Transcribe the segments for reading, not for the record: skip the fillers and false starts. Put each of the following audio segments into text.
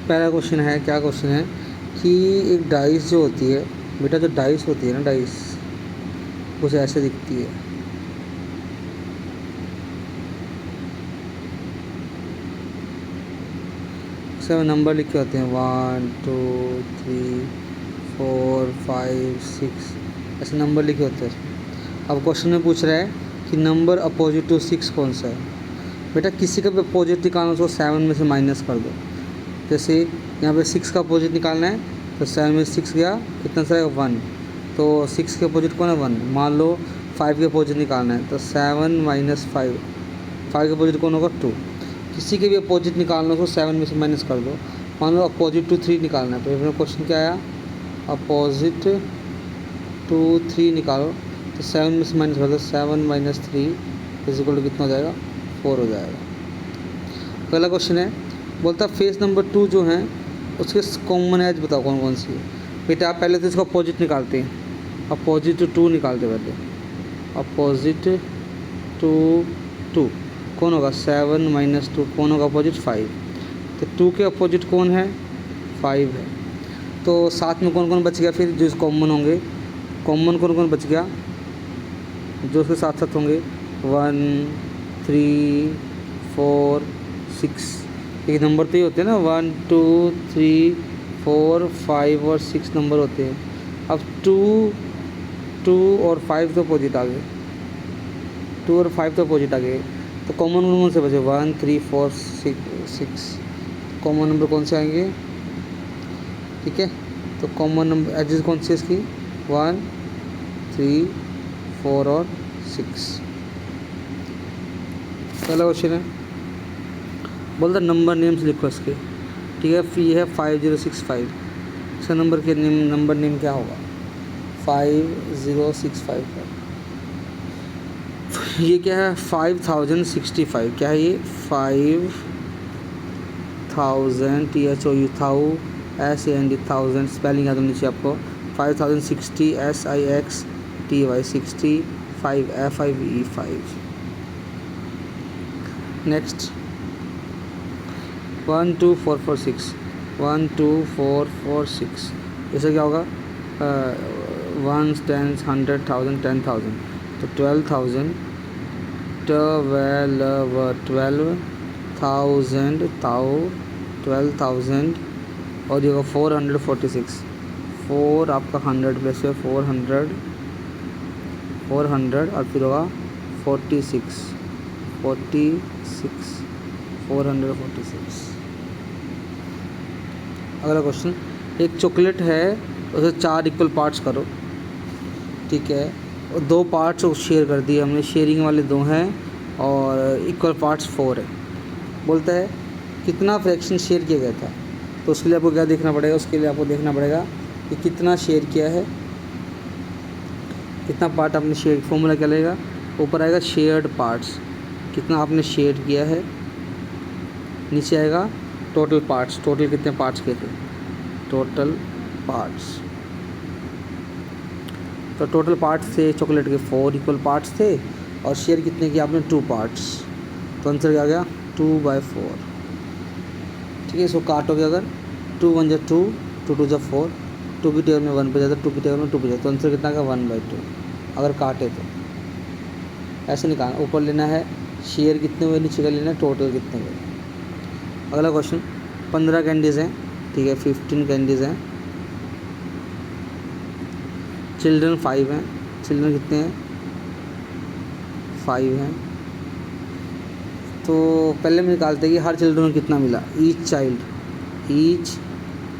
पहला क्वेश्चन है, क्या क्वेश्चन है कि एक डाइस जो होती है बेटा, जो डाइस होती है ना, डाइस कुछ ऐसे दिखती है। उसमें नंबर लिखे होते हैं 1 2 3 4 5 6, ऐसे नंबर लिखे होते हैं। अब क्वेश्चन में पूछ रहा है कि नंबर अपोजिट टू 6 कौन सा है। बेटा किसी का भी अपोजिट निकालना, उसको 7 में से माइनस कर दो। जैसे यहाँ पे 6 का अपोजिट निकालना है तो 7 में 6 गया, कितना सा है 1, तो 6 के अपोजिट कौन है 1। मान लो 5 के अपोजिट निकालना है तो 7 माइनस 5, 5 के अपोजिट कौन होगा 2। किसी के भी अपोजिट निकालना है उसको 7 में से माइनस कर दो। मान लो अपोजिट टू 3 निकालना है, तो इसमें क्वेश्चन क्या आया, अपोजिट टू 3 निकालो तो 7 में से माइनस कर दो, 7 माइनस 3 इक्वल टू कितना हो जाएगा 4 हो जाएगा। अगला क्वेश्चन है, बोलता फेस नंबर 2 जो है उसके कॉमन एज बताओ कौन कौन सी है। बेटा आप पहले तो इसका अपोजिट निकालते हैं, अपोजिट टू निकालते पहले, अपोजिट टू 2 कौन होगा 7 माइनस 2 कौन होगा अपोजिट 5, तो 2 के अपोजिट कौन है 5 है। तो साथ में कौन कौन बच गया फिर जो कॉमन होंगे, कॉमन कौन कौन बच गया जो उसके साथ साथ होंगे 1 3 4 6, एक नंबर तो ही होते हैं ना 1 2 3 4 5 और 6 नंबर होते हैं। अब 2 और 5 तो अपोजिट आ गए, 2 और 5 तो अपोजिट आ गए, तो कॉमन नंबर से बचे 1 3 4 6, कॉमन नंबर कौन से आएंगे, ठीक है। तो कॉमन नंबर एजेस कौन सी है इसकी 1 3 4 और 6। पहला क्वेश्चन है, बोलता नंबर नेम्स लिखो इसके, ठीक है। ये है 5065, इसका नंबर के नेम, नंबर नेम क्या होगा 5065 का। ये क्या है 5065, क्या है ये 5000 THOU थाउ SAND 1000, स्पेलिंग याद होनी चाहिए आपको। 5060 SIXTY 60 5 FIVE 5। नेक्स्ट 1 2 4 4 6, 1 2 4 4 6, इससे क्या होगा 1 10 100 1000 10,000, तो 12,000 12,000 12,000 और ये होगा 446, 4 आपका 100 प्लस है 400 और फिर होगा 46 446। अगला क्वेश्चन, एक चॉकलेट है उसे 4 इक्वल पार्ट्स करो, ठीक है, और 2 पार्ट्स शेयर कर दिए हमने, शेयरिंग वाले 2 हैं और इक्वल पार्ट्स 4 है। बोलता है कितना फ्रैक्शन शेयर किया गया था, तो उसके लिए आपको क्या देखना पड़ेगा, उसके लिए आपको देखना पड़ेगा कि कितना शेयर किया है, कितना पार्ट आपने शेयर, फॉर्मूला क्या लगेगा, ऊपर आएगा शेयर्ड पार्ट्स, कितना आपने शेयर किया है, नीचे आएगा टोटल पार्ट्स, टोटल कितने पार्ट्स के थे, टोटल पार्ट्स। तो टोटल पार्ट्स थे चॉकलेट के 4 इक्वल पार्ट्स थे और शेयर कितने किया आपने 2 पार्ट्स, तो आंसर क्या आ गया 2/4, ठीक है। इसको काटोगे अगर 2 1 जा 2, 2 2 जा 4, 2 की टेबल में 1 पे जाता, 2 की टेबल में 2 पे जाता, तो आंसर कितना का 1/2 अगर काटे तो। ऐसे निकालना, ऊपर लेना है शेयर कितने हुए, नीचे का लेना है टोटल कितने हुए। अगला क्वेश्चन, 15 कैंडीज़ हैं, ठीक है, 15 कैंडीज़ हैं, चिल्ड्रन 5 हैं, चिल्ड्रन कितने हैं 5 हैं, तो पहले में निकालते हैं कि हर चिल्ड्रन को कितना मिला, ईच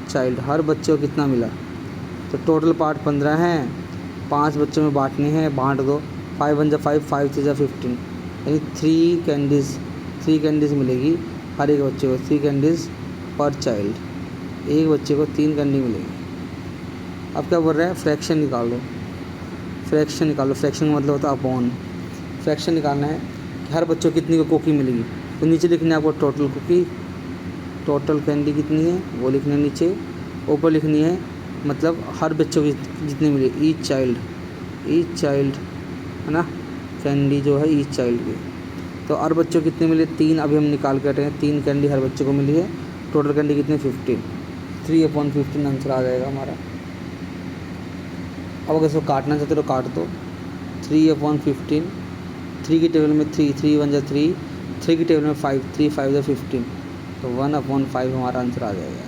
चाइल्ड हर बच्चे को कितना मिला, तो टोटल पार्ट 15 हैं, 5 बच्चों में बांटने हैं, बांट दो, 5 1 जा 5, 5 3 जा 15, यानी 3 कैंडीज़ मिलेगी हर एक बच्चे को, 3 कैंडीज़ पर चाइल्ड, एक बच्चे को 3 कैंडी मिलेगी। अब क्या बोल रहा है, फ्रैक्शन निकालो, फ्रैक्शन का मतलब होता है अपॉन, फ्रैक्शन निकालना है कि हर बच्चों को कितनी को कुकी मिलेगी, तो नीचे लिखना है आपको टोटल कुकी, टोटल कैंडी कितनी है वो लिखना है नीचे, ऊपर लिखनी है मतलब हर बच्चों को जितनी मिले, ईच चाइल्ड है ना, कैंडी जो है ईच चाइल्ड की, तो हर बच्चों को कितने मिले 3, अभी हम निकाल के हटे हैं, 3 कैंडी हर बच्चे को मिली है, टोटल कैंडी कितने 15, 3/15 आंसर आ जाएगा हमारा। अब अगर इसको काटना चाहते तो काट दो, 3/15, 3 की टेबल में 3, 3 1 जा 3, 3 की टेबल में 5, 3 5 जा 15, तो 1/5 हमारा आंसर आ जाएगा।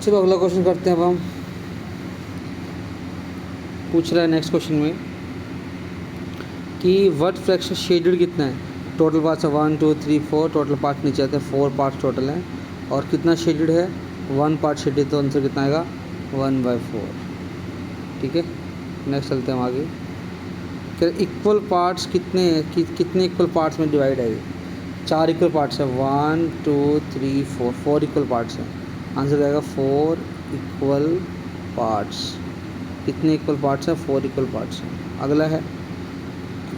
चलो अगला क्वेश्चन करते हैं। अब हम पूछ रहा है नेक्स्ट क्वेश्चन में कि व्हाट फ्रैक्शन शेडेड कितना है। टोटल पार्ट्स है 1 2 3 4, टोटल पार्ट नीचे आते हैं 4 पार्ट्स टोटल हैं, और कितना शेडेड है 1 पार्ट शेडेड, तो आंसर कितना आएगा 1/4। ठीक है, नेक्स्ट चलते हैं हम आगे। इक्वल पार्ट्स कितने इक्वल पार्ट्स में डिवाइड है। 4 इक्वल पार्ट्स है, 1 2 3 4, 4 इक्वल पार्ट्स हैं। आंसर आएगा 4 इक्वल पार्ट्स। कितने इक्वल पार्ट्स हैं 4 इक्वल पार्ट्स हैं। अगला है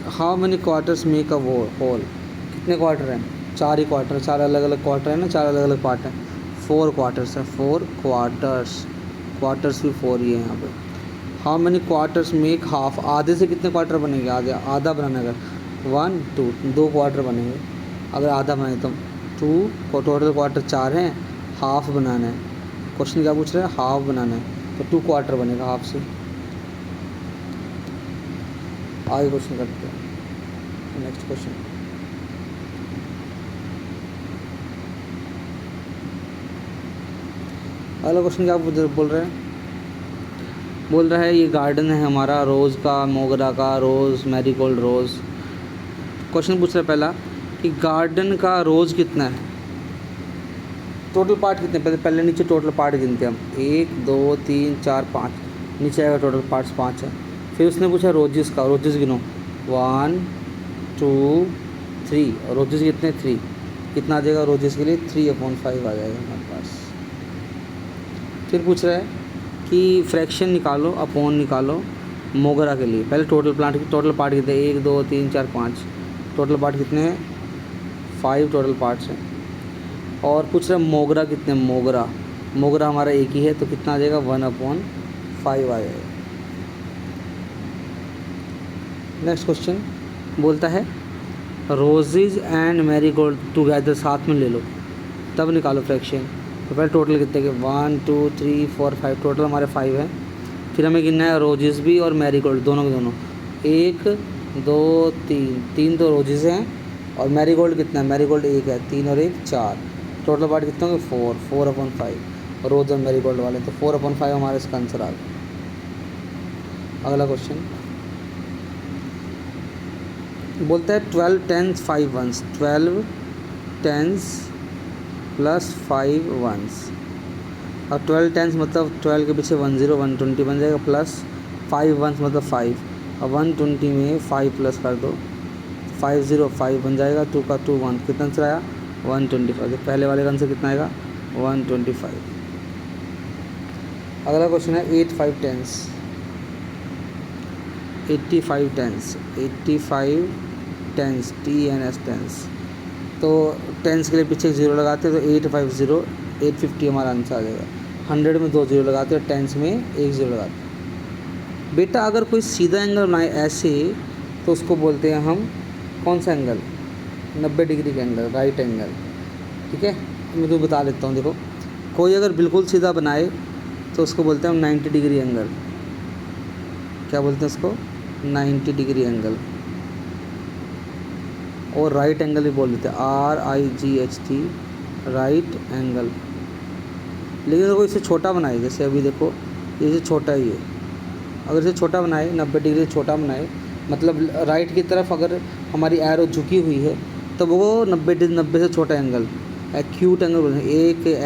how many quarters make a whole. कितने क्वार्टर हैं 4 ही क्वार्टर, 4 अलग अलग क्वार्टर है ना, 4 अलग अलग पार्ट हैं, 4 क्वार्टर्स है, 4 क्वार्टर्स भी 4 ही है यहाँ पे। How many quarters make half. आधे से कितने क्वार्टर बनेंगे, आधा बनाना अगर 1 2, 2 क्वार्टर बनेंगे। अगर आधा बने तो 2, टोटल क्वार्टर 4 हैं, हाफ बनाना है। क्वेश्चन क्या पूछ रहे हैं, हाफ बनाना है, तो 2 क्वार्टर बनेगा हाफ से। आगे क्वेश्चन करते हैं, नेक्स्ट क्वेश्चन। अगला क्वेश्चन क्या बोल रहे हैं, बोल रहा है ये गार्डन है हमारा, रोज़ का, मोगरा का, रोज़, मैरीगोल्ड, रोज़। क्वेश्चन पूछ रहा है पहला कि गार्डन का रोज़ कितना है, टोटल पार्ट कितने, पहले नीचे टोटल पार्ट गिनते हैं हम, 1 2 3 4 5, नीचे आएगा टोटल पार्ट्स 5 है। फिर उसने पूछा रोजेस का, रोजेस गिनो 1 2 3, रोजेस कितने 3, कितना आ जाएगा रोजेस के लिए 3/5 आ जाएगा हमारे पास। फिर पूछ रहा है कि फ्रैक्शन निकालो, अपॉन निकालो मोगरा के लिए। पहले टोटल पार्ट कितने 1 2 3 4 5, टोटल पार्ट कितने हैं 5 टोटल पार्ट्स हैं। और पूछ रहा है मोगरा कितने, मोगरा हमारा एक ही है, तो कितना आ जाएगा 1/5 आ जाएगा। नेक्स्ट क्वेश्चन बोलता है रोजेज एंड मैरीगोल्ड टुगेदर, साथ में ले लो तब निकालो फ्रैक्शन। तो पहले टोटल कितने के 1 2 3 4 5, टोटल हमारे 5 हैं। फिर हमें गिनना है रोजेस भी और मैरीगोल्ड दोनों के दोनों, 1 2 3 तो रोजेस हैं, और मैरीगोल्ड कितना है, मैरीगोल्ड 1 है, 3 और 1 4, टोटल पार्ट कितने होंगे 4/5, रोज और मैरीगोल्ड वाले, तो 4/5 हमारा इसका आंसर आ गया। अगला क्वेश्चन बोलता है 12 10s 5 1s, 12 10s plus 5 1s। अब 12 10s मतलब 12 के पीछे 10 120 बन जाएगा, प्लस 5 1s मतलब 5, अब 120 में 5 प्लस कर दो, 505 बन जाएगा, 2 का 2 1, कितना आंसर आया 125। तो पहले वाले का आंसर कितना आएगा 125। अगला क्वेश्चन है 85 10s, 85 10s, 85 10s TNS 10s। तो 10s के लिए पीछे 0 लगाते हैं, तो 850 850 हमारा आंसर आ जाएगा। 100 में 2 0 लगाते हैं, 10s में 1 0 लगाते हैं। बेटा अगर कोई सीधा एंगल बनाए ऐसे, तो उसको बोलते हैं हम कौन सा एंगल, 90 डिग्री का एंगल, राइट एंगल। ठीक है, मैं तो बता देता हूँ। देखो कोई अगर बिल्कुल सीधा बनाए तो उसको बोलते हैं हम 90 डिग्री एंगल। क्या बोलते हैं उसको 90 डिग्री एंगल। और राइट एंगल भी बोल देते हैं, RIGHT, राइट एंगल। लेकिन अगर कोई इसे छोटा बनाए, जैसे अभी देखो ये छोटा ही है, अगर इसे छोटा बनाए 90 डिग्री से छोटा बनाए, मतलब राइट की तरफ अगर हमारी एरो झुकी हुई है, तो वो 90 से छोटा एंगल एक्यूट एंगल बोलते हैं,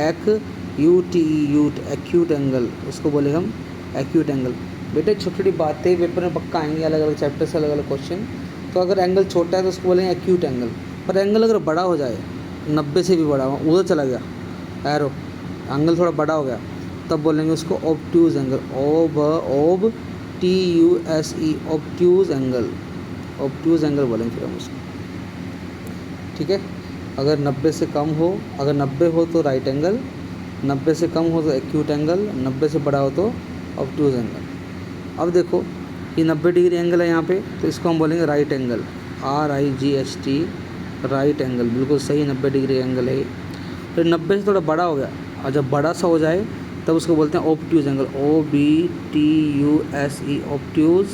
एक UTE एक्यूट एंगल, उसको बोले हम एक्यूट एंगल। बेटे छोटी छोटी बातें पेपर में पक्का आएंगी, अलग अलग चैप्टर से अलग अलग क्वेश्चन। तो अगर एंगल छोटा है तो उसको बोलेंगे एक्यूट एंगल, पर एंगल अगर बड़ा हो जाए 90 से भी बड़ा, उधर चला गया एरो, एंगल थोड़ा बड़ा हो गया, तब बोलेंगे उसको ऑब्ट्यूज एंगल, ओब TUSE, obtuse angle, obtuse angle बोलेंगे फिर हम उसको। ठीक है, अगर 90 से कम हो, अगर 90 हो तो राइट एंगल, 90 से कम हो तो एक्यूट एंगल, 90 से बड़ा हो तो ऑब्ट्यूज एंगल। अब देखो ये 90 डिग्री एंगल है यहाँ पे, तो इसको हम बोलेंगे right angle, RIGHT, right angle, बिल्कुल सही 90 डिग्री एंगल है ये। फिर 90 से थोड़ा बड़ा हो गया, और जब बड़ा सा हो जाए तब उसको बोलते हैं obtuse angle, OBTUSE, obtuse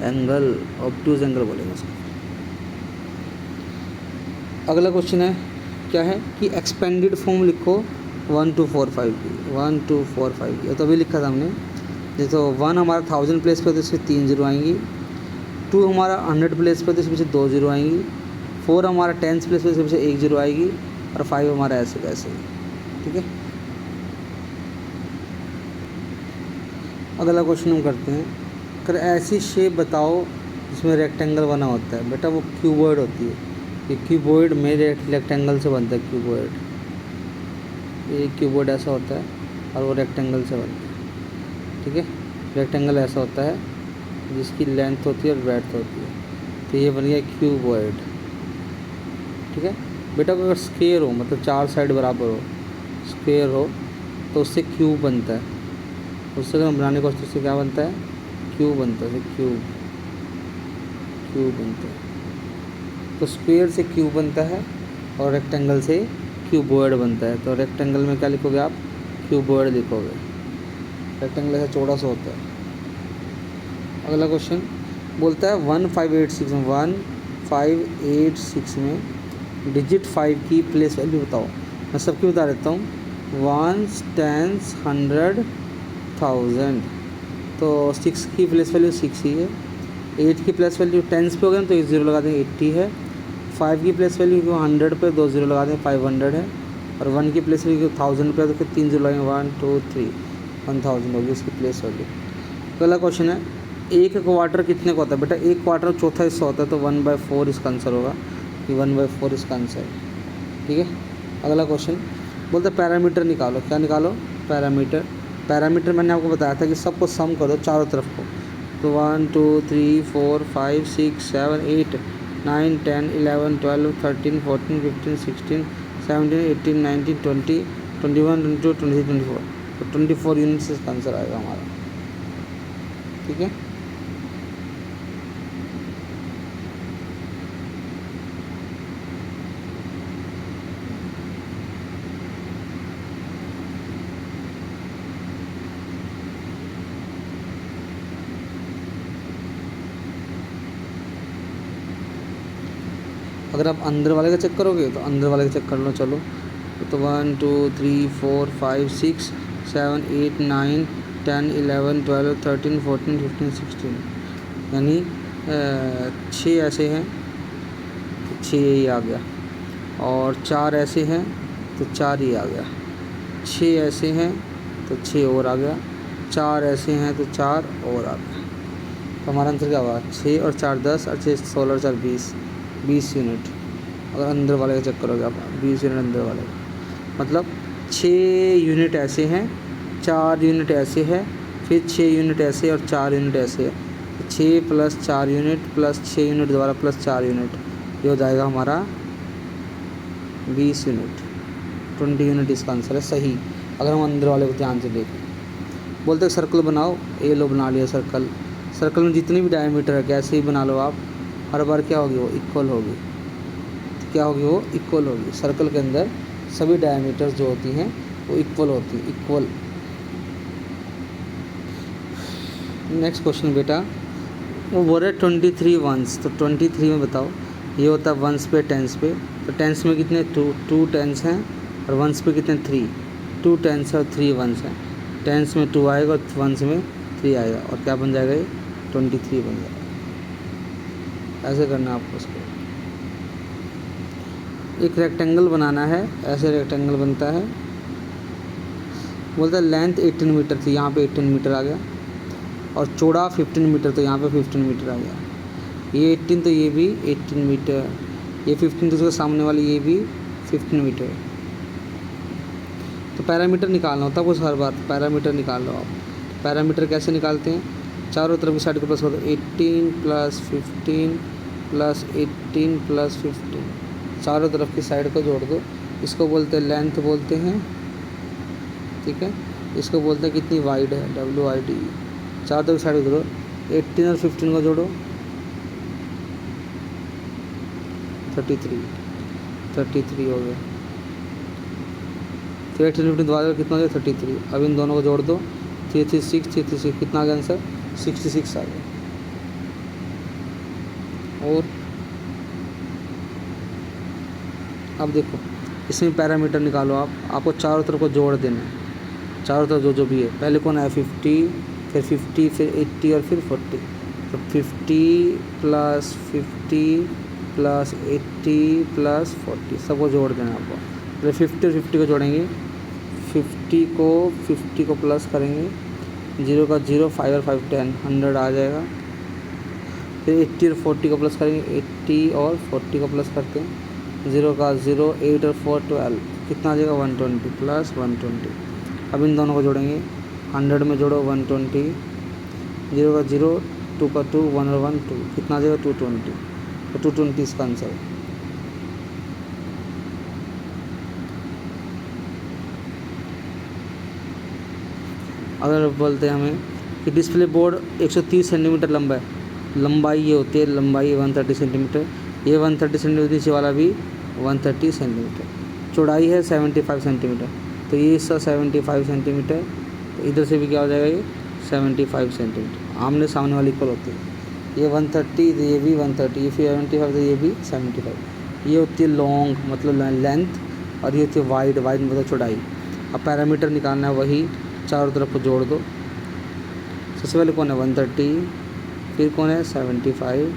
angle, obtuse angle बोलेंगे उसको। अगला क्वेश्चन है क्या है कि एक्सपेंडेड फॉर्म लिखो 1 2 4 5 की, 1 2 4 5 की, तो अभी लिखा था हमने। जैसे 1 हमारा 1000 प्लेस पे तो इसमें 3 जीरो आएंगी, 2 हमारा 100 प्लेस पे तो इसमें से 2 जीरो आएंगी, 4 हमारा 10 प्लेस पे इसमें से 1 जीरो आएगी, और 5 हमारा ऐसे कैसे। ठीक है, अगला क्वेश्चन हम करते हैं, अगर ऐसी शेप बताओ जिसमें रेक्टेंगल बना होता है। बेटा वो क्यूबॉइड होती है, ये क्यूबॉइड में रेक्टेंगल से बनता है, क्यूबॉइड, ये क्यूबॉइड ऐसा होता है और वो रेक्टेंगल से बनता है। ठीक है, रेक्टेंगल ऐसा होता है जिसकी लेंथ होती है और ब्रेड्थ होती है, तो ये बन गया क्यूबॉइड। ठीक है बेटा, अगर स्क्वायर हो मतलब 4 साइड बराबर हो, स्क्वायर हो तो उससे क्यूब बनता है, उससे अगर हम बनाने की कोशिश से क्या बनता है, क्यूब बनता है, क्यूब, क्यूब बनता है। तो स्क्वायर से क्यूब बनता है और रेक्टेंगल से क्यूबॉइड बनता है। तो रेक्टेंगल में क्या लिखोगे आप, क्यूबॉइड लिखोगे, रेक्टेंगल ऐसा चौड़ा सा होता है। अगला क्वेश्चन बोलता है 1586 में, 1586 में डिजिट 5 की प्लेस वैल्यू बताओ। मैं सबकी बता देता हूँ, 1 10 100 1000, तो 6 की प्लेस वैल्यू 6 ही है, 8 की प्लेस वैल्यू 10 पे हो गया तो 1 जीरो लगा देंगे, 80 है, 5 की प्लेस वैल्यू 100 पे 2 जीरो लगा देंगे, 500 है, और 1 की प्लेस वैल्यू 1000 पे तो फिर 3 जीरो लगाएंगे, 1 2 3, 1000 होगी उसकी प्लेस वैल्यू। अगला क्वेश्चन है, एक क्वार्टर कितने का होता है। बेटा एक क्वार्टर चौथा हिस्सा होता है, तो 1/4 इसका आंसर होगा, कि 1/4 इसका आंसर। ठीक है, अगला क्वेश्चन बोलते हैं पैरामीटर निकालो। क्या निकालो, पैरामीटर। पैरामीटर मैंने आपको बताया था कि सबको सम कर दो चारों तरफ को, तो 1 2 3 4 5 6 7 8 9 10 11 12 13 14 15 16 17 18 19 20 21 22 23 24, तो 24 यूनिट्स इसका आंसर आएगा हमारा। ठीक है, अगर आप अंदर वाले का चेक करोगे तो अंदर वाले का चेक कर लो। चलो तो 1 2 3 4 5 6 7 8 9 10 11 12 13 14 15 16, यानी 6 ऐसे हैं तो 6 ही आ गया, और 4 ऐसे हैं तो 4 ही आ गया, 6 ऐसे हैं तो 6 और आ गया, 4 ऐसे हैं तो 4 और आ गया। तो हमारा आंसर क्या हुआ, 6 और 4 10 और 6 16 और 4 20 यूनिट। अगर अंदर वाले का चेक करोगे आप, 20 यूनिट अंदर वाले का, मतलब 6 यूनिट ऐसे हैं, 4 यूनिट ऐसे है, फिर 6 यूनिट ऐसे और 4 यूनिट ऐसे है, 6 प्लस 4 यूनिट प्लस 6 यूनिट दोबारा प्लस 4 यूनिट, ये हो जाएगा हमारा 20 यूनिट, 20 यूनिट इसका आंसर है सही। अगर हम अंदर वाले को ध्यान से देखें, बोलते हैं सर्कल बनाओ, ये लो बना लिया सर्कल, सर्कल में जितनी भी डायमीटर है कैसे ही बना लो आप, हर बार क्या होगी, वो इक्वल होगी। क्या होगी, वो इक्वल होगी। सर्कल के अंदर सभी डायमीटर्स जो होती हैं वो इक्वल होती हैं, इक्वल। नेक्स्ट क्वेश्चन बेटा, वो बोल रहे 23 वंस, तो 23 में बताओ, ये होता है वंस पे टेंस पे, तो टेंस में कितने 2 टेंस हैं, और वंस पे कितने 3, 2 टेंस है और 3 वंस हैं। टेंस में 2 आएगा और वंस में 3 आएगा, और क्या बन जाएगा, ये 23 बन जाएगा। ऐसे करना आपको उसको। एक रेक्टेंगल बनाना है, ऐसे रेक्टेंगल बनता है, बोलता है लेंथ 18 मीटर थी, यहाँ पे 18 मीटर आ गया, और चौड़ा 15 मीटर, तो यहाँ पे 15 मीटर आ गया। ये 18 तो ये भी 18 मीटर, ये 15 तो उसके सामने वाली ये भी 15 मीटर। तो पैरामीटर निकालना होता है वो हर बार पैरामीटर निकाल लो आप। पैरामीटर कैसे निकालते हैं, चारों तरफ की साइड को प्लस कर दो, 18 + 15 + 18 + 15, चारों तरफ की साइड को जोड़ दो। इसको बोलते हैं लेंथ बोलते हैं, ठीक है। इसको बोलते हैं कितनी वाइड है, WID। चारों तरफ साइड को जोड़ो, 18 और 15 को जोड़ो, 33 हो गया। फिर 18 15 दोबारा कितना हो गया, 33। अब इन दोनों को जोड़ दो, 336 कितना आ गया आंसर, 66 आ गया। और अब देखो इसमें पैरामीटर निकालो आप, आपको चारों तरफ को जोड़ देना है, चारों तरफ जो भी है। पहले कौन है 50, फिर 50, फिर 80 और फिर 40। तो 50 + 50 + 80 + 40 सबको जोड़ देना आपको। पहले 50 और 50 को जोड़ेंगे, 50 को प्लस करेंगे, 0 का 0, 5 और 5 10, 100 आ जाएगा। फिर 80 और 40 को प्लस करेंगे, 80 और 40 को प्लस करते हैं, 0 का 0, 8 और 4 12, कितना आ जाएगा 120 + 120। अब इन दोनों को जोड़ेंगे, 100 में जोड़ो 120, 0 का 0, 2 का 2, 1 और 1 2, कितना आ जाएगा 220। तो 220 इसका आंसर है। अगर बोलते हैं हमें कि डिस्प्ले बोर्ड 130 सेंटीमीटर लंबा है, लंबाई ये होती है, लंबाई 130 सेंटीमीटर, ये 130 सेंटीमीटर, नीचे वाला भी 130 सेंटीमीटर, चौड़ाई है 75 सेंटीमीटर, तो ये इसका 75 सेंटीमीटर, तो इधर से भी क्या हो जाएगा ये 75 सेंटीमीटर, आमने सामने वाली इक्वल होती है। ये 130 तो ये भी 130, ये 75 तो ये भी 75। ये होती है लॉन्ग मतलब लेंथ, और ये होती है वाइड मतलब चौड़ाई। अब पैरामीटर निकालना है, वही चारों तरफ को जोड़ दो। सबसे पहले कौन है 130, फिर कौन है 75,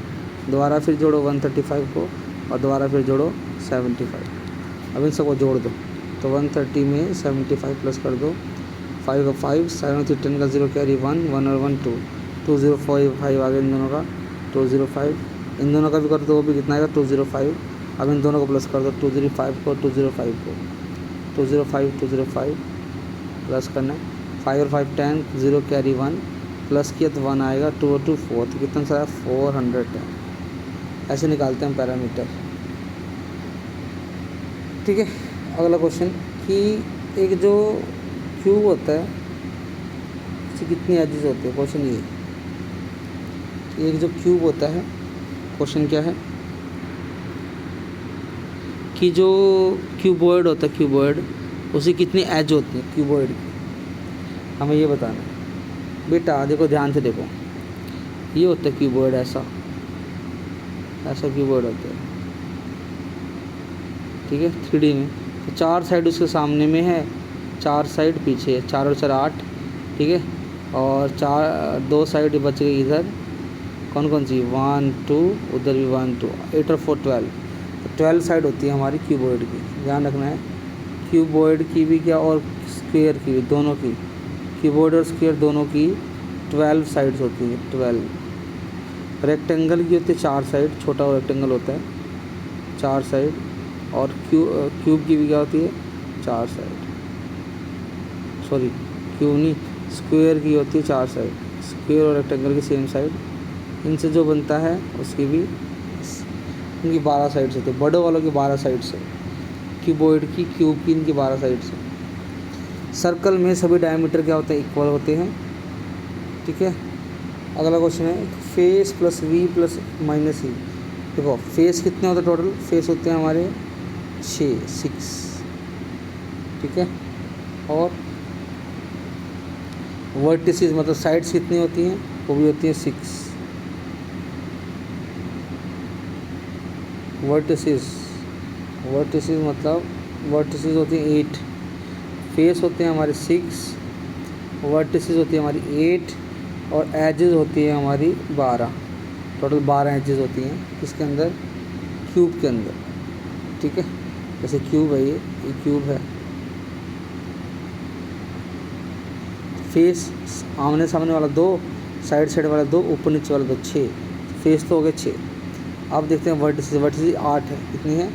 दोबारा फिर जोड़ो 135 को, और दोबारा फिर जोड़ो 75। अब इन सबको जोड़ दो, तो 130 में 75 प्लस कर दो, 5 का 5, 7 और 10 का 0 कैरी 1, 1 और 1 2, 205 आ गया इन दोनों का, 205। इन दोनों का भी कर दो, वो भी कितना आएगा 205। अब इन दोनों को प्लस कर दो, 205 को 205 को, 205 प्लस करना है, 5 और 5 10, 0 कैरी 1, प्लस किया तो 1 आएगा, 2 और 2 4, तो कितना सारा 410। ऐसे निकालते हैं पैरामीटर, ठीक है। अगला क्वेश्चन कि एक जो क्यूब होता है इसकी कितनी एजेस होती है, क्वेश्चन ये। एक जो क्यूब होता है, क्वेश्चन क्या है कि जो क्यूबॉइड होता है, क्यूबॉइड उसकी कितनी एज होती है क्यूबॉइड की, हमें ये बताना है। बेटा देखो ध्यान से देखो, ये होता है क्यूबॉइड, ऐसा क्यूबॉइड होता है, ठीक है 3D में। तो 4 साइड उसके सामने में है, 4 साइड पीछे है, 4 और 4 8, ठीक है। और 2 साइड बच गई इधर, कौन कौन सी 1 2, उधर भी 1 2, 8 और 4 12। तो 12 साइड होती है हमारी क्यूबॉइड की, ध्यान रखना है। क्यूबॉइड की भी क्या और स्क्वायर की भी, दोनों की, क्यूबॉइड और स्क्वायर दोनों की 12 साइड्स होती है, 12। रेक्टेंगल की होती है 4 साइड, छोटा रेक्टेंगल होता है 4 साइड, और क्यूब की भी क्या होती है 4 साइड, सॉरी क्यूब नहीं, स्क्वायर की होती है 4 साइड, स्क्वायर और रेक्टेंगल की सेम साइड, इनसे जो बनता है उसकी भी इनकी 12 साइड्स होती है, बड़े वालों की 12 साइड्स है, क्यूबॉइड की, क्यूब की इनकी 12 साइड्स है। सर्कल में सभी डायमीटर क्या होते हैं, इक्वल होते हैं, ठीक है। अगला क्वेश्चन है face plus V plus minus E. देखो फेस कितने होते हैं टोटल, फेस होते हैं हमारे 6, ठीक है। और वर्टिसेस मतलब साइड्स कितनी होती हैं, वो भी होती है 6। वर्टिसेस मतलब वर्टिसेस होती हैं 8, फेस होते हैं हमारे 6, वर्टिसेस होती है हमारी 8, और एजेस होती है हमारी 12। टोटल 12 एजेस होती हैं किसके अंदर, क्यूब के अंदर, ठीक है। जैसे क्यूब है, ये क्यूब है। फेस आमने सामने वाला 2, साइड वाला 2, ऊपर नीचे वाला 2, 6, फेस तो हो गए 6। अब देखते हैं वर्टिसेस 8 है, कितनी है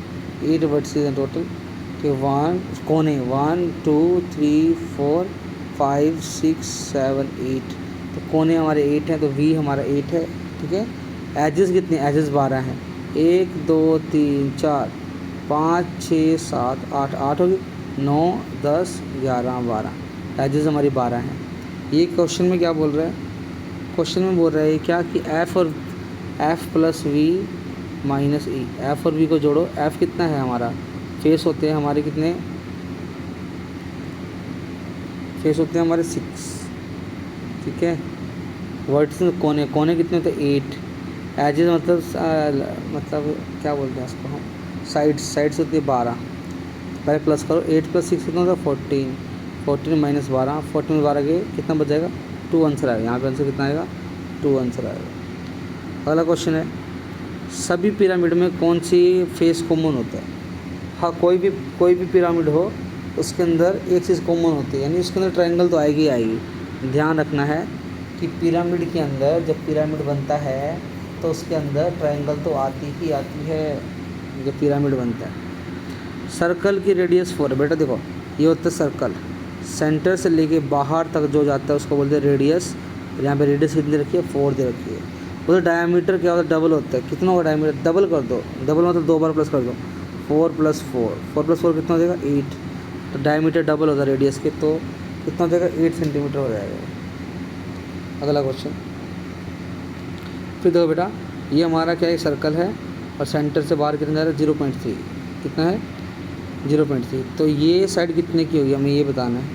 8 वर्टिसेस हैं टोटल, कि कोने 1 2 3 4 5 6 7 8, तो कोने हमारे 8 हैं, तो वी हमारा 8 है। ठीक है, एजेस कितने, एजेस 12 हैं, 1 2 3 4 5 6 7 8, 8 होगी, 9 10 11 12, एजेस हमारी 12 हैं। ये क्वेश्चन में क्या बोल रहा है, क्वेश्चन में बोल रहा है क्या कि F plus V minus E, F और वी को जोड़ो। एफ कितना है हमारा, फेस होते हैं हमारे कितने, फेस होते हैं हमारे 6। ठीक है, वर्टिसेस कोने, कोने कितने होते हैं 8, एजेस मतलब क्या बोलते हैं उसको हम, साइड्स होती है 12। पहले प्लस करो, 8 + 6 कितना होता है 14, 14 - 12, 14 में 12 के कितना बच जाएगा 2 आंसर आएगा। यहाँ पे आंसर कितना आएगा 2 आंसर आएगा। अगला क्वेश्चन है, सभी पिरामिड में कौन सी फेस कॉमन होता है। हाँ, कोई भी पिरामिड हो उसके अंदर एक चीज़ कॉमन होती है, यानी उसके अंदर ट्रायंगल तो आएगी ही आएगी। ध्यान रखना है कि पिरामिड के अंदर जब पिरामिड बनता है तो उसके अंदर ट्रायंगल तो आती ही आती है जब पिरामिड बनता है। सर्कल की रेडियस 4, बेटा देखो ये होता है सर्कल, सेंटर से लेके बाहर तक जो जाता है उसको बोलते हैं रेडियस। यहाँ पे रेडियस कितनी रखी है 4 दे रखी है। उधर डायमीटर क्या होता है डबल होता है, कितना होगा डायमीटर, डबल कर दो, डबल मतलब 2 बार प्लस कर दो, 4 + 4, 4 + 4 कितना हो जाएगा 8, तो डायमीटर डबल होता है रेडियस के, तो कितना हो जाएगा 8 सेंटीमीटर हो जाएगा। अगला क्वेश्चन, फिर देखो बेटा ये हमारा क्या है सर्कल है और सेंटर से बाहर कितना जा रहा है 0.3, कितना है 0.3, तो ये साइड कितने की होगी हमें ये बताना है।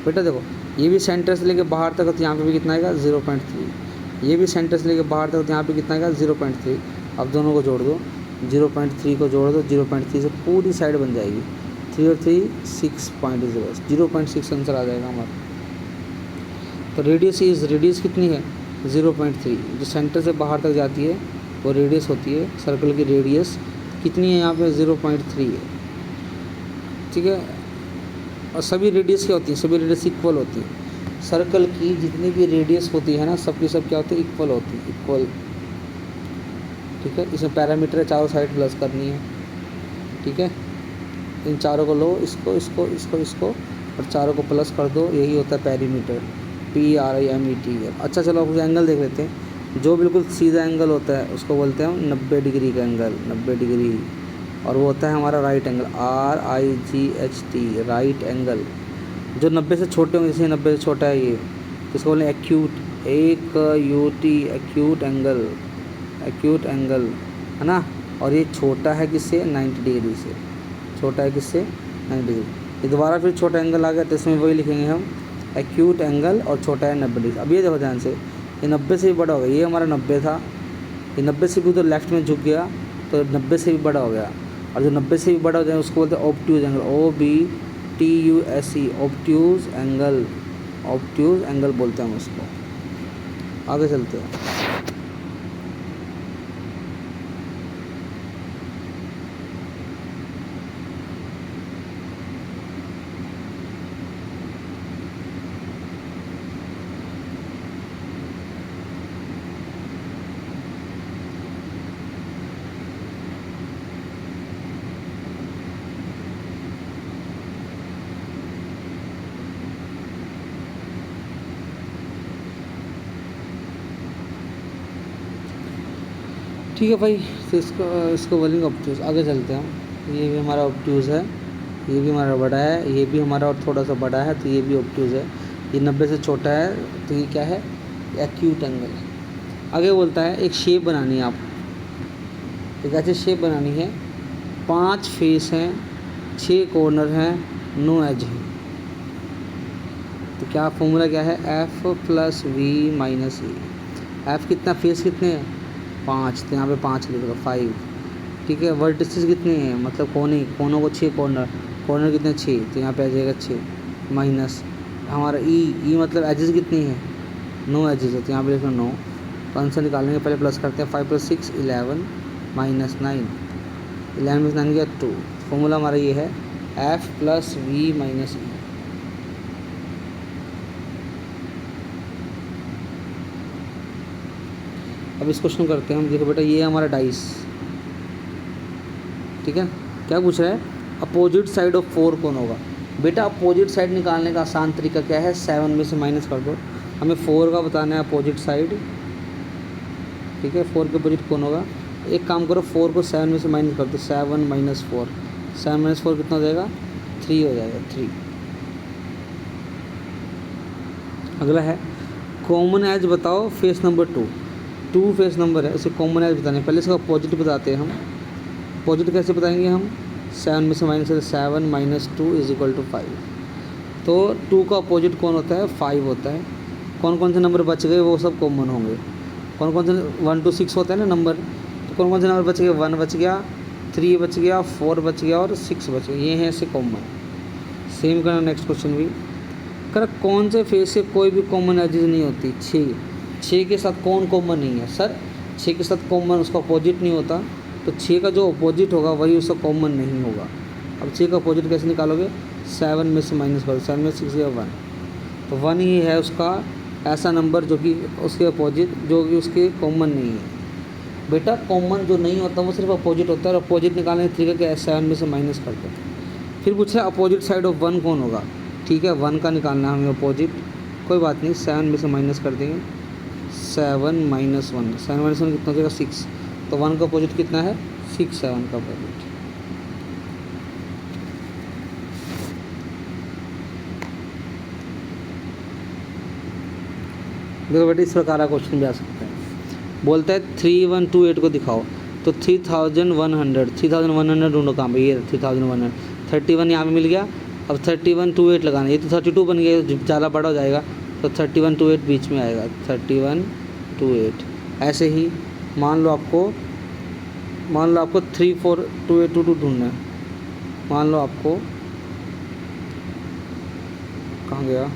बेटा देखो ये भी सेंटर से लेके बाहर तक, तो यहाँ पे भी कितना आएगा 0.3, ये भी सेंटर से लेके बाहर तक, तो यहाँ पे कितना आएगा 0.3। अब दोनों को जोड़ दो, 0.3 को जोड़ दो, 0.3 से पूरी साइड बन जाएगी, 3 और 3 6.0, 0.6 आंसर आ जाएगा हमारा। तो रेडियस कितनी है 0.3, जो सेंटर से बाहर तक जाती है वो रेडियस होती है, सर्कल की रेडियस कितनी है यहाँ पे 0.3 है। ठीक है, और सभी रेडियस क्या होती है, सभी रेडियस इक्वल होती है। सर्कल की जितनी भी रेडियस होती है ना सबकी सब क्या होती है इक्वल होती है, इक्वल। ठीक है, इसमें पैरामीटर है, चारों साइड प्लस करनी है। ठीक है, इन चारों को लो, इसको और चारों को प्लस कर दो, यही होता है पेरीमीटर, PRIMET। अच्छा चलो अब एंगल देख लेते हैं। जो बिल्कुल सीधा एंगल होता है उसको बोलते हैं हम 90 डिग्री का एंगल, 90 डिग्री, और वो होता है हमारा right angle, RIGHT, right angle. जो 90 से छोटे होंगे, जैसे 90 से छोटा है ये, तो इसको बोलते हैं एक्यूट, ACUT, एक्यूट एंगल है ना। और ये छोटा है किससे 90 डिग्री से, छोटा है किससे 90 डिग्री। ये दोबारा फिर छोटा एंगल आ गया तो इसमें वही लिखेंगे हम एक्यूट एंगल, और छोटा है 90 डिग्री। अब ये देखो ध्यान से, ये 90 से भी बड़ा हो गया, ये हमारा 90 था, ये 90 से भी तो लेफ्ट में झुक गया तो 90 से भी बड़ा हो गया, और जो 90 से भी बड़ा हो जाए उसको बोलते हैं obtuse angle, OBTUSE, obtuse angle बोलते हैं हम उसको। आगे चलते हैं। ठीक है भाई, तो इसको बोलेंगे ऑब्ट्यूज। आगे चलते हैं हम। ये भी हमारा ऑब्ट्यूज है, ये भी हमारा बड़ा है, ये भी हमारा और थोड़ा सा बड़ा है, तो ये भी ऑब्ट्यूज है। ये 90 से छोटा है, तो ये क्या है एक्यूट एंगल है। आगे बोलता है एक शेप बनानी है आपको, एक ऐसी शेप बनानी है, 5 फेस हैं, 6 कॉर्नर हैं, 9 एज हैं। तो क्या फॉर्मूला क्या है, F + V - E। F कितना, फेस कितने हैं 5, तो यहाँ पे 5 लिख दो 5। ठीक है, वर्टिसेस कितने हैं, मतलब कोनों को 6 कॉर्नर कितने 6, तो यहाँ पे आ जाएगा 6 माइनस हमारा ई मतलब एजेस कितनी है 9 एजेस है, तो यहाँ पे लिखना 9। तो आंसर निकालेंगे, पहले प्लस करते हैं, 5 + 6 11 - 9, 11 में 9 गया 2। फॉर्मूला हमारा ये है F + V - E। अब इस क्वेश्चन करते हैं हम। देखो बेटा ये हमारा डाइस, ठीक है, क्या पूछ रहा है, अपोजिट साइड ऑफ 4 कौन होगा। बेटा अपोजिट साइड निकालने का आसान तरीका क्या है, 7 में से माइनस कर दो। हमें 4 का बताना है अपोजिट साइड, ठीक है। 4 के अपोजिट कौन होगा, एक काम करो 4 को 7 में से माइनस कर दो, 7 माइनस 4, 7 माइनस 4 कितना हो जाएगा, 3 हो जाएगा, 3। अगला है कॉमन एज बताओ फेस नंबर 2 फेस नंबर है, उसे कॉमन एज बताने, पहले इसका अपोजिट बताते हैं हम। अपोजिट कैसे बताएंगे हम, 7 में से minus 7 minus 2 is equal to 5। तो 2 का अपोजिट कौन होता है, 5 होता है। कौन कौन से नंबर बच गए, वो सब कॉमन होंगे। कौन कौन से 1 to 6 होता है ना नंबर, तो कौन कौन से नंबर बच गए, 1 बच गया, 3 बच गया, 4 बच गया और 6 बच गया, ये हैं ऐसे कॉमन। सेम करना नेक्स्ट क्वेश्चन भी। कर कौन से फेस से कोई भी कॉमन एजेस नहीं होती, 6 के साथ कौन कॉमन नहीं है सर, 6 के साथ कॉमन उसका अपोजिट नहीं होता, तो 6 का जो अपोजिट होगा वही उसका कॉमन नहीं होगा। अब 6 का अपोजिट कैसे निकालोगे, 7 में से माइनस करो, 7 में 6 या 1, तो 1 ही है उसका ऐसा नंबर जो कि उसके अपोजिट, जो कि उसके कॉमन नहीं है। बेटा कॉमन जो नहीं होता वो सिर्फ अपोजिट होता है, और अपोजिट निकालने का तरीका क्या है, 7 में से माइनस करते हैं। फिर पूछा अपोजिट साइड ऑफ 1 कौन होगा, ठीक है 1 का निकालना है हमें अपोजिट, कोई बात नहीं, 7 में से माइनस कर देंगे, 7 माइनस 1, 7 माइनस 1 कितना हो जाएगा, 6। तो 1 का अपोजिट कितना है, 6 है 1 का अपोजिट। देखो बेटे इस प्रकार का क्वेश्चन भी आ सकता है। बोलता है 3128 को दिखाओ, तो 3100 ढूंढो कहाँ पे, ये 3100, 31 यहाँ पे मिल गया। अब 3128 लगाना, ये तो 32 बन गया, ज़्यादा बड़ा हो जाएगा, तो 3128 बीच में आएगा, 3128। ऐसे ही मान लो आपको 342822 ढूंढना है। मान लो आपको कहाँ गया,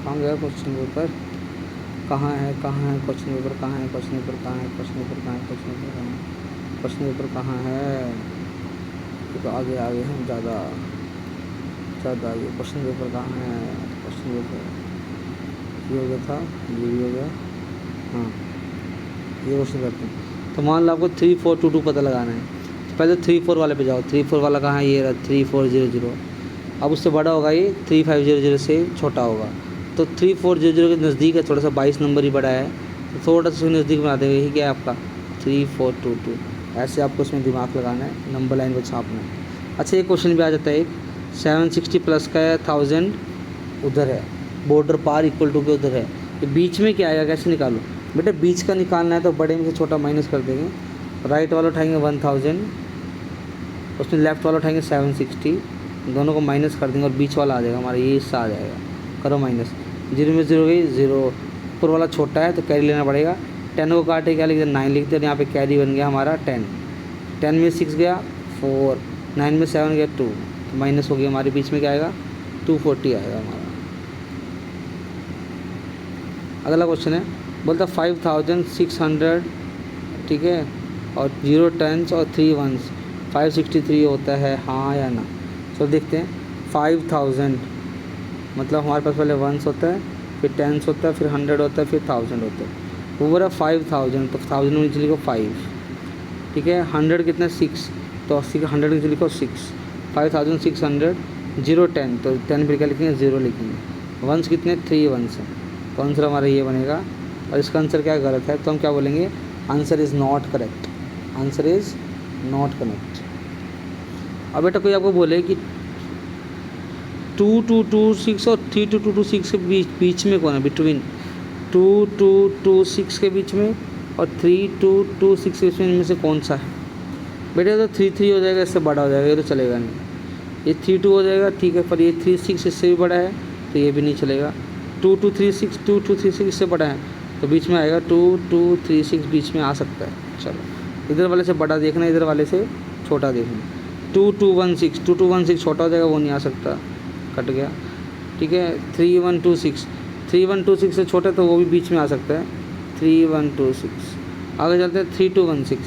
कहाँ गया क्वेश्चन पेपर, कहाँ है क्वेश्चन पेपर, कहाँ है क्वेश्चन पेपर, कहाँ है क्वेश्चन पेपर, कहाँ है क्वेश्चन पेपर, कहाँ है क्वेश्चन पेपर, कहाँ है, तो आगे हैं ज़्यादा आगे, क्वेश्चन पेपर कहाँ है, क्वेश्चन पेपर ये हो गया था, ये भी हो गया, हाँ ये क्वेश्चन करते हैं। तो मान लो आपको 3422 पता लगाना है, तो पहले 34 वाले पे जाओ, 34 वाला कहाँ है, ये रहा 3400। अब उससे बड़ा होगा ये, 3500 से छोटा होगा, तो 3400 के नज़दीक है, थोड़ा सा 22 नंबर ही बड़ा है, तो थोड़ा सा नज़दीक बना देंगे, यही क्या है आपका 3422। ऐसे आपको उसमें दिमाग लगाना है, नंबर लाइन को छापना है। अच्छा ये क्वेश्चन भी आ जाता है एक, 760 प्लस का है, 1000 उधर है, बॉर्डर पार इक्वल टू के उधर है, ये बीच में क्या आएगा, कैसे निकालो बेटा, बीच का निकालना है तो बड़े में से छोटा माइनस कर देंगे। राइट वाला उठाएंगे 1000, उसमें लेफ्ट वाला उठाएंगे 760, दोनों को माइनस कर देंगे और बीच वाला आ जाएगा हमारा, ये हिस्सा आ जाएगा, करो माइनस, 0 में 0 गई 0, ऊपर वाला छोटा है तो कैरी लेना पड़ेगा, 10 को काटे क्या लिखते हैं 9 लिखते हैं, यहाँ पे कैरी बन गया हमारा 10, 10 में 6 गया 4, 9 में 7 गया 2, तो माइनस हो गया हमारे, बीच में क्या आएगा 240 आएगा हमारा। अगला क्वेश्चन है, बोलता 5600, ठीक है, और 0 टेंस और 3 वंस, 563 होता है, हाँ या ना। तो देखते हैं 5000 मतलब हमारे पास पहले वंस होता है, फिर टेंस होता है, फिर 100 होता है, फिर 1000 होता है। वो बोला 5000, तो 1000 में नीचे लिखो 5, ठीक है, 100 कितना 6, तो 100 नीचे लिखो 6, 5600, 0 10, तो 10 फिर क्या लिखेंगे 0 लिखेंगे, वंस कितने 3 वंस है, तो आंसर हमारा ये बनेगा। और इसका आंसर क्या गलत है, तो हम क्या बोलेंगे, answer is not correct, answer is not correct. अब बेटा कोई आपको बोले कि 2226 और 3226 के बीच में कौन है, बिटवीन 2226 के बीच में और 3226 के बीच में, इनमें से कौन सा है बेटा, तो 33 हो जाएगा, इससे बड़ा हो जाएगा, ये तो चलेगा नहीं, ये 32 हो जाएगा, ठीक है, पर ये 36 इससे भी बड़ा है, तो ये भी नहीं चलेगा। 2236 इससे बड़ा है, तो बीच में आएगा 2236, बीच में आ सकता है। चलो इधर वाले से बड़ा देखना, इधर वाले से छोटा देखना, 2216 छोटा हो जाएगा, वो नहीं आ सकता, कट गया, ठीक है। 3126 से छोटा, तो वो भी बीच में आ सकता है, 3126। आगे चलते हैं 3216,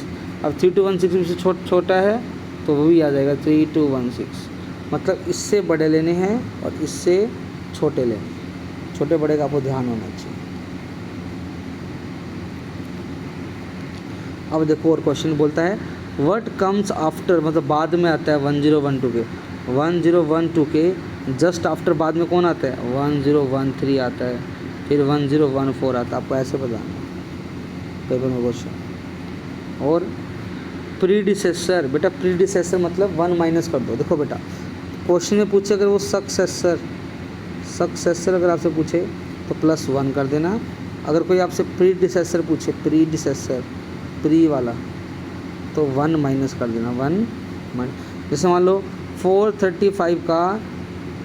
अब 3216 से छोटा है, तो वो भी आ जाएगा 3216। मतलब इससे बड़े लेने हैं और इससे छोटे लेने, छोटे बड़े का आपको ध्यान होना चाहिए। अब देखो और क्वेश्चन बोलता है व्हाट कम्स आफ्टर, मतलब बाद में आता है 1012 के, 1012 के जस्ट आफ्टर बाद में कौन आता है, 1013 आता है, फिर 1014 आता है। आपको ऐसे बताना पेपर में क्वेश्चन। और प्रीडिसेसर, बेटा प्रीडिसेसर मतलब 1 माइनस कर दो। देखो बेटा क्वेश्चन में पूछे अगर वो सक्सेसर अगर आपसे पूछे तो +1 कर देना। अगर कोई आपसे प्रीडिसेसर पूछे, प्रीडिसेसर प्री वाला, तो 1 माइनस कर देना, 1 माइनस। जैसे मान लो 435 का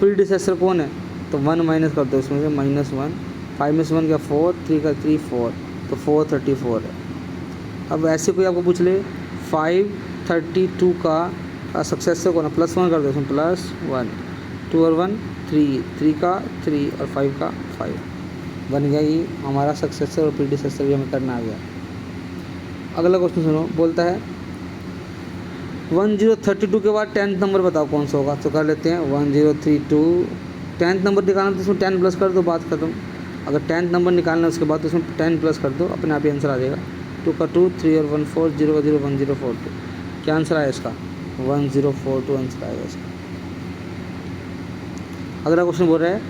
प्रीडिसेसर कौन है, तो 1 माइनस कर दो इसमें से, -1, 5 में से 1 क्या 4, 3 का 3 4, तो 434 है। अब ऐसे कोई आपको पूछ ले 532 का सक्सेसर कौन है, +1 कर दो इसमें, +1, 2 और 1 3, 3 का 3 और 5 का 5, बन गया ये हमारा सक्सेसर और प्रीडिसेसर भी हमें करना आ गया। अगला क्वेश्चन सुनो, बोलता है 1032 के बाद 10th नंबर बताओ कौन सा होगा। तो कर लेते हैं 1032, 10th नंबर निकालना तो इसमें 10 प्लस कर दो, बात खत्म। अगर 10th नंबर निकालना है उसके बाद तो उसमें 10 प्लस कर दो, अपने आप ही आंसर आ जाएगा। 2 का 2, 3 और 1 4, 0 का 0, 1042। क्या आंसर आया इसका, 1042 आंसर आएगा इसका। अगला क्वेश्चन बोल रहा है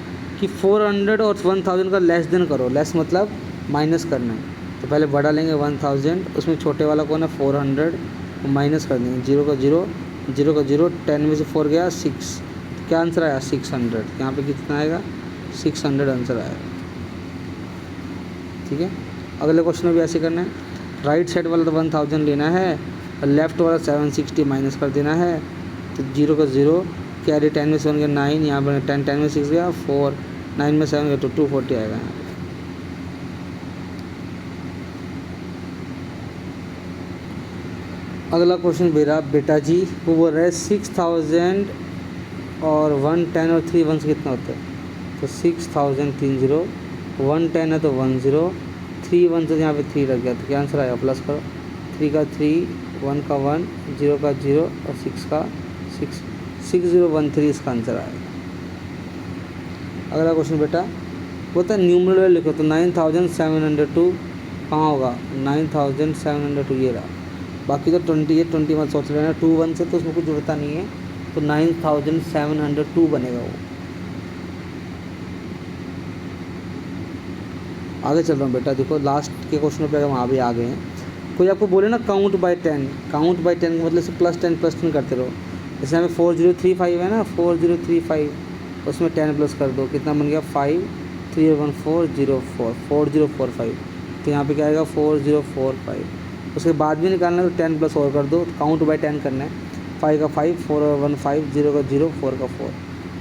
कि 400 और 1000 का लेस देन करो। लेस मतलब माइनस करना है, तो पहले बड़ा लेंगे 1000, उसमें छोटे वाला कौन है 400, माइनस कर देंगे, 0 का 0, 0 का 0, 10 में से 4 गया 6, तो क्या आंसर आया 600। यहाँ पे कितना आएगा 600 आंसर आएगा। ठीक है, अगले क्वेश्चन में भी ऐसे करना है। राइट साइड वाला तो 1000 लेना है, और लेफ्ट वाला 760 माइनस कर देना है, तो 0 का 0, कैरी 10 में से 1 गया 9, यहाँ पर 10 में 6 गया 4, 9 में 7 गया तो 240 आएगा यहाँ पे। अगला क्वेश्चन मेरा बेटा जी वो बोल रहा है 6000 और 110 और 3 1 से कितना होता है, तो 6030, 110 है तो 10, 3 1 से यहाँ पे 3 लग गया, तो क्या आंसर आएगा, प्लस करो, 3 का 3, 1 का 1, 0 का 0 और 6 का 6, 6013 इसका आंसर आएगा। अगला क्वेश्चन बेटा बोलता है न्यूमरेटर लिखो, तो 9702 कहाँ होगा, 9702 ये रहा। बाकी तो 20 है, 20 मत सोच लेना, 2 1 से तो उसमें कुछ जुड़ता नहीं है, तो 9702 बनेगा वो। आगे चल रहा हूँ बेटा, देखो लास्ट के क्वेश्चन पे वहाँ भी आ गए हैं। कोई आपको बोले ना काउंट बाय 10, काउंट बाय 10 का मतलब से +10 करते रहो। जैसे हमें 4035 है ना, 4035 उसमें 10 प्लस कर दो, कितना बन गया 5, 3 और 1 4, 0 4, 4045, तो यहाँ पे क्या आएगा 4045। उसके बाद भी निकालना है तो 10 प्लस और कर दो, तो काउंट बाय 10 करना है, 5 का 5, 4 और 1 5, 0 का 0, 4 का 4,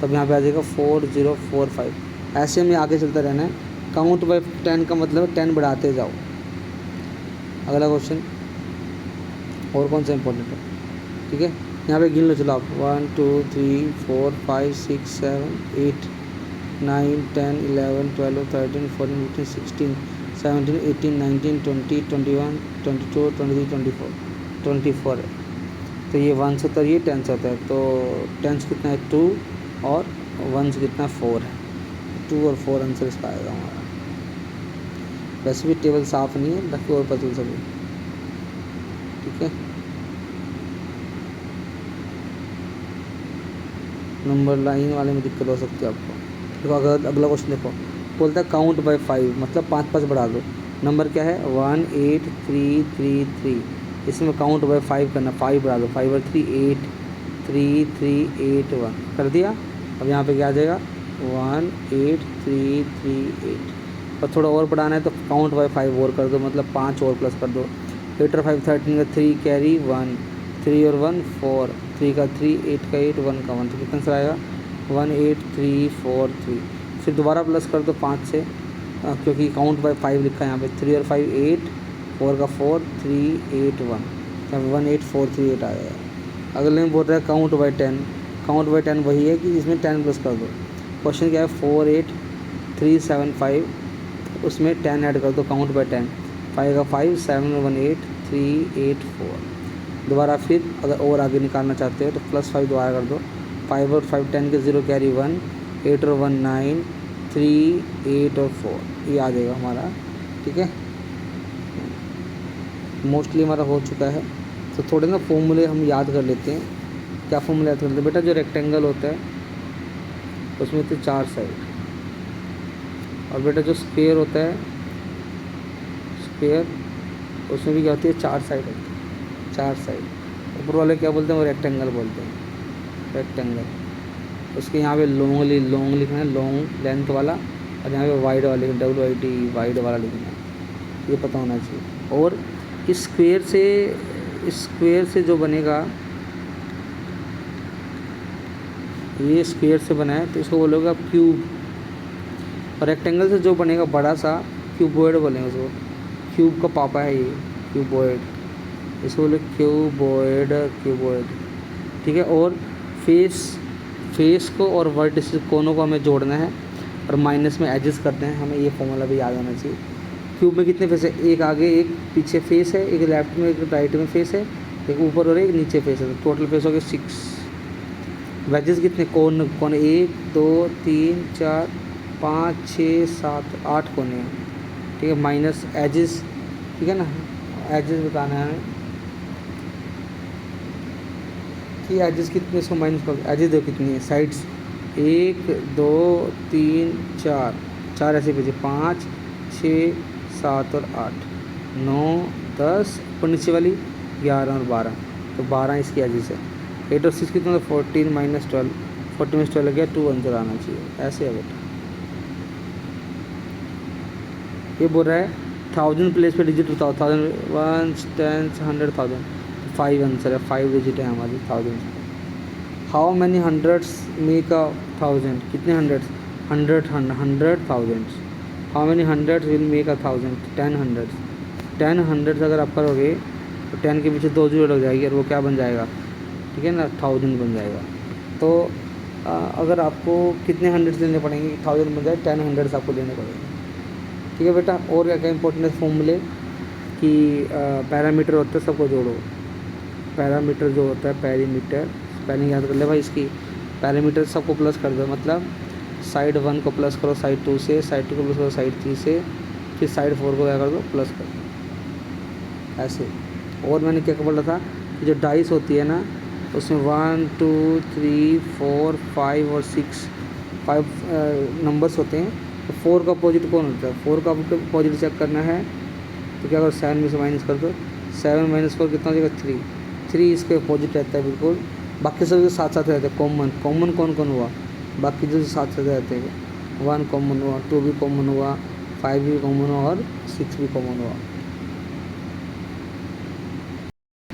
तब यहाँ पे आ जाएगा 4045। ऐसे में आगे चलता रहना है। काउंट बाय 10 का मतलब 10 बढ़ाते जाओ। अगला क्वेश्चन और कौन सा इंपॉर्टेंट है, ठीक है, यहाँ पे गिन लो चलो आप, 1 2 3 4 5 6 7 8 9 10 11 12 13 14 15 16 17 18 19 20 21 22 23 24 24 है। तो ये 1 से होता है, ये 10 से होता है, तो 10 से कितना है 2 और 1 से कितना 4 है, 2 और 4 आंसर इसका आएगा हमारा। वैसे भी टेबल साफ नहीं है, रखो और पता चल सके, ठीक है। नंबर लाइन वाले में दिक्कत हो सकती है आपको। देखो अगर अगला क्वेश्चन देखो, बोलता है काउंट बाय 5 मतलब 5 बढ़ा दो। नंबर क्या है 18333, इसमें काउंट बाय 5 करना, 5 बढ़ा दो, 5 और 3 8, 3381 कर दिया। अब यहाँ पे क्या आ जाएगा 18338, और थोड़ा और बढ़ाना है तो काउंट बाय 5 और कर दो, मतलब 5 और प्लस कर दो। 8 और 5 13 का 3 कैरी 1, 3 और 1 4, 3 का 3, 8 का 8, 1 का 1, तो कितना आंसर आएगा 18343। फिर दोबारा प्लस कर दो 5 से, क्योंकि काउंट बाय 5 लिखा है यहाँ पे, 3 और 5 8, 4 का 4, 3 8 1, तो 18438 आ जाएगा। अगले में बोल रहा है काउंट बाय 10, काउंट बाय 10 वही है कि जिसमें 10 प्लस कर दो। क्वेश्चन क्या है 48375, उसमें 10 ऐड कर दो, काउंट बाय 10, 5 का 5, 7 और 1 8, 384। दोबारा फिर अगर और आगे निकालना चाहते हो तो +5 दोबारा कर दो, 5 और 5 10 के 0 कैरी 1, 8 और 1 9, 3 8 और 4, ये आ जाएगा हमारा, ठीक है। मोस्टली हमारा हो चुका है। तो थोड़े ना फॉर्मूले हम याद कर लेते हैं। क्या फॉर्मूला याद कर लेते हैं बेटा? जो रेक्टेंगल होता है उसमें होती है 4 साइड, और बेटा जो स्क्वायर होता है, स्क्वायर उसमें भी क्या होती है? 4 साइड होती है, 4 साइड। ऊपर वाले क्या बोलते हैं? वो रेक्टेंगल बोलते हैं, रेक्टेंगल। उसके यहाँ पे लॉन्ग लिखना है, लॉन्ग लेंथ वाला, और यहाँ पे वाइड वाले WID वाइड वाला लिखना है, ये पता होना चाहिए। और इस स्क्वायर से जो बनेगा, ये स्क्वायर से बना है तो इसको बोलोगे आप क्यूब, और रेक्टेंगल से जो बनेगा बड़ा सा, क्यूबॉइड बोलेंगे उसको। क्यूब का पापा है ये, क्यूबॉइड, इसको बोले क्यूबॉइड। ठीक है। और फेस को और वर्टिसेस कोनों को हमें जोड़ना है, और माइनस में एडजस्ट करते हैं, हमें ये फॉर्मूला भी याद आना चाहिए। क्यूब में कितने फेस है? एक आगे एक पीछे फेस है, एक लेफ्ट में एक राइट में फेस है, एक ऊपर और एक नीचे फेस है। टोटल फेस हो गए 6। वेजेस कितने? कोन 1 2 3 4 5 6 7 8 कोने हैं। ठीक है। माइनस एजेस, ठीक है ना, एजेस बताना है हमें कि एजेस कितने, इसको माइनस कर। एजेस देखो कितनी है, साइड्स 1 2 3 4, 4 ऐसे बचे, 5 6 7 और 8 9 10, और नीचे वाली 11 और 12, तो 12 इसकी एजेस है। 8 और 6 कितना? 14 माइनस 12, 14 में 12 गया, 2 आंसर आना चाहिए। ऐसे है बेटा। ये बोल रहा है 1000 प्लेस पे डिजिट बताओ। 1000 1 10 100 1000, 5 आंसर है, 5 डिजिट है हमारी 1000। How many hundreds make a 1000? कितने hundreds? 100,000। How many hundreds will make a 1000? 10 hundreds. 10 hundreds अगर आप करोगे तो 10 के पीछे 2 जीरो लग जाएगी, और वो क्या बन जाएगा? ठीक है ना, 1000 बन जाएगा। तो अगर आपको कितने हंड्रेड्स लेने पड़ेंगे 1000 बन जाए? 10 हंड्रेड्स आपको लेने पड़ेंगे। ठीक है बेटा। और क्या क्या इंपॉर्टेंट है फॉर्मूले कि पैरामीटर होता है, सबको जोड़ो। पैरामीटर जो होता है, पैरीमीटर, स्पेलिंग याद कर ले भाई इसकी। पैरामीटर सबको प्लस कर दो, मतलब साइड 1 को प्लस करो साइड 2 से, साइड 2 को प्लस करो साइड 3 से, फिर साइड 4 को क्या कर दो? प्लस कर दो, ऐसे। और मैंने क्या बोला था कि जो डाइस होती है ना, उसमें 1 2 3 4 5 और 6 5 नंबर्स होते हैं। तो 4 का अपोजिट कौन होता है? 4 का अपोजिट चेक करना है तो क्या करो? 7 में से माइनस कर दो। 7 माइनस 4 कितना हो जाएगा? 3 इसके अपोजिट रहता है बिल्कुल। बाकी सब जो साथ साथ रहते हैं, कॉमन कौन कौन हुआ? बाकी जो साथ साथ रहते हैं, 1 कॉमन हुआ, 2 भी कॉमन हुआ, 5 भी कॉमन हुआ, और 6 भी कॉमन हुआ।